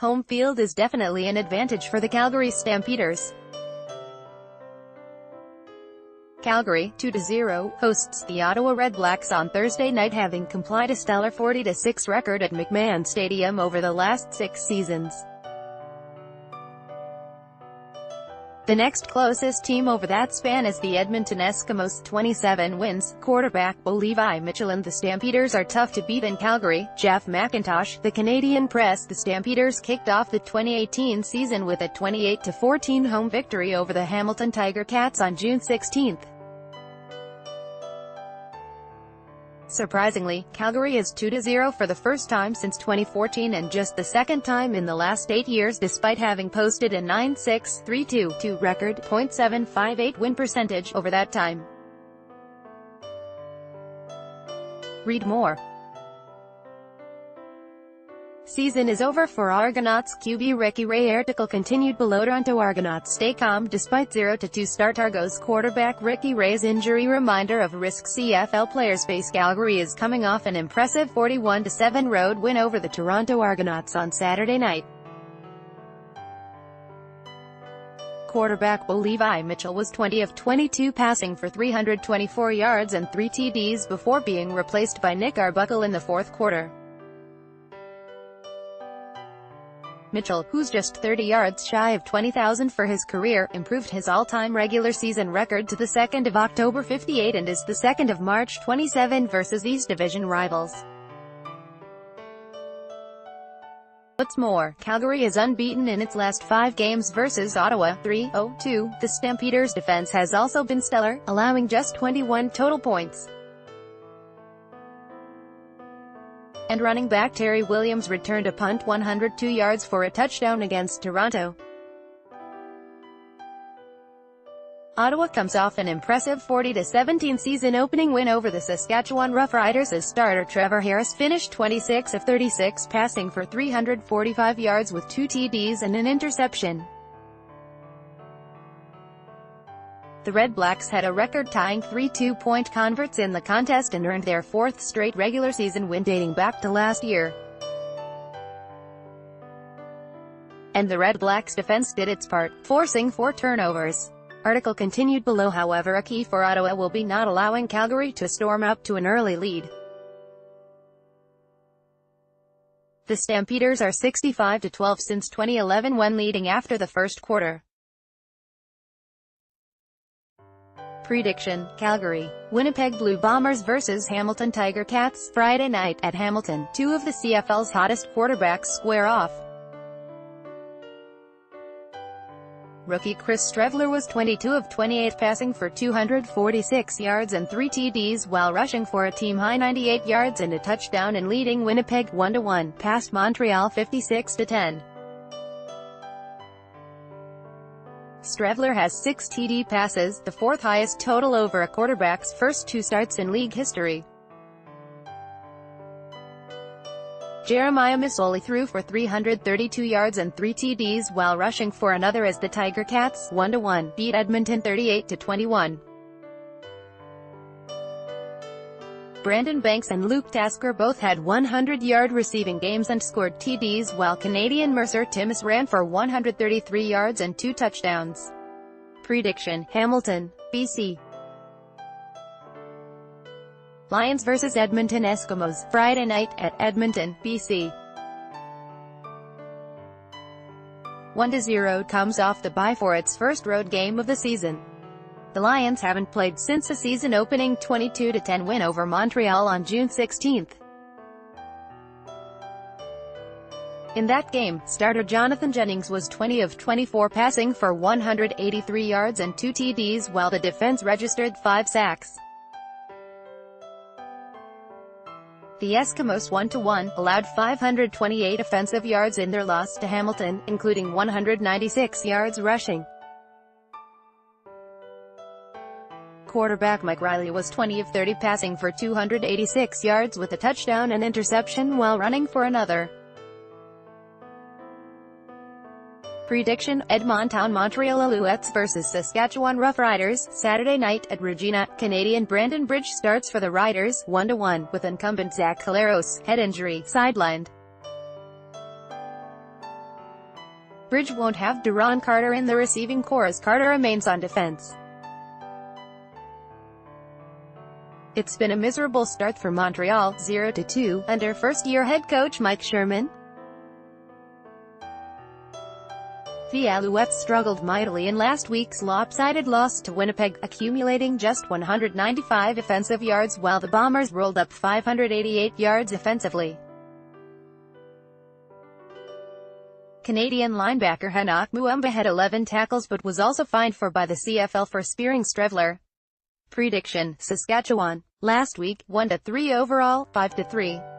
home field is definitely an advantage for the Calgary Stampeders. Calgary, 2-0, hosts the Ottawa Redblacks on Thursday night, having complied a stellar 40-6 record at McMahon Stadium over the last 6 seasons. The next closest team over that span is the Edmonton Eskimos, 27 wins. Quarterback Levi Mitchell and the Stampeders are tough to beat in Calgary. Jeff McIntosh, the Canadian Press. The Stampeders kicked off the 2018 season with a 28-14 home victory over the Hamilton Tiger Cats on June 16. Surprisingly, Calgary is 2-0 for the first time since 2014 and just the second time in the last 8 years, despite having posted a 9-6-3-2 record, .758 win percentage over that time. Read more. Season is over for Argonauts QB Ricky Ray. Article continued below. Toronto Argonauts stay calm despite 0-2 start. Argos quarterback Ricky Ray's injury. Reminder of risk CFL players face. Calgary is coming off an impressive 41-7 road win over the Toronto Argonauts on Saturday night. Quarterback Levi Mitchell was 20 of 22 passing for 324 yards and 3 TDs before being replaced by Nick Arbuckle in the fourth quarter. Mitchell, who's just 30 yards shy of 20,000 for his career, improved his all-time regular season record to the 2nd of October 58 and is the 2nd of March 27 versus East Division rivals. What's more, Calgary is unbeaten in its last 5 games versus Ottawa, 3-0-2. The Stampeders' defense has also been stellar, allowing just 21 total points. And running back Terry Williams returned a punt 102 yards for a touchdown against Toronto. Ottawa comes off an impressive 40-17 season-opening win over the Saskatchewan Roughriders as starter Trevor Harris finished 26 of 36 passing for 345 yards with 2 TDs and an interception. The Red Blacks had a record-tying 3 two-point converts in the contest and earned their 4th straight regular season win dating back to last year. And the Red Blacks' defense did its part, forcing 4 turnovers. Article continued below. However, a key for Ottawa will be not allowing Calgary to storm up to an early lead. The Stampeders are 65-12 since 2011 when leading after the first quarter. Prediction: Calgary. Winnipeg Blue Bombers vs Hamilton Tiger Cats, Friday night, at Hamilton. 2 of the CFL's hottest quarterbacks square off. Rookie Chris Streveler was 22 of 28 passing for 246 yards and 3 TDs while rushing for a team-high 98 yards and a touchdown and leading Winnipeg 1-1 past Montreal 56-10. Streveler has 6 TD passes, the 4th highest total over a quarterback's first 2 starts in league history. Jeremiah Masoli threw for 332 yards and 3 TDs while rushing for another as the Tiger Cats, 1-1, beat Edmonton 38-21. Brandon Banks and Luke Tasker both had 100-yard receiving games and scored TDs, while Canadian Mercer Timmis ran for 133 yards and 2 touchdowns. Prediction: Hamilton, BC. Lions vs Edmonton Eskimos, Friday night, at Edmonton, BC. 1-0 comes off the bye for its first road game of the season. The Lions haven't played since a season-opening 22-10 win over Montreal on June 16. In that game, starter Jonathan Jennings was 20 of 24 passing for 183 yards and 2 TDs while the defense registered 5 sacks. The Eskimos 1-1, allowed 528 offensive yards in their loss to Hamilton, including 196 yards rushing. Quarterback Mike Riley was 20 of 30 passing for 286 yards with a touchdown and interception while running for another. Prediction: Edmonton Montreal Alouettes vs Saskatchewan Roughriders, Saturday night, at Regina. Canadian Brandon Bridge starts for the Riders, 1-1, with incumbent Zach Collaros, head injury, sidelined. Lethbridge won't have Duron Carter in the receiving corps as Carter remains on defense. It's been a miserable start for Montreal, 0-2, under first-year head coach Mike Sherman. The Alouettes struggled mightily in last week's lopsided loss to Winnipeg, accumulating just 195 offensive yards while the Bombers rolled up 588 yards offensively. Canadian linebacker Henoc Muamba had 11 tackles but was also fined by the CFL for spearing Strevler. Prediction: Saskatchewan. Last week, 1-3 overall, 5-3.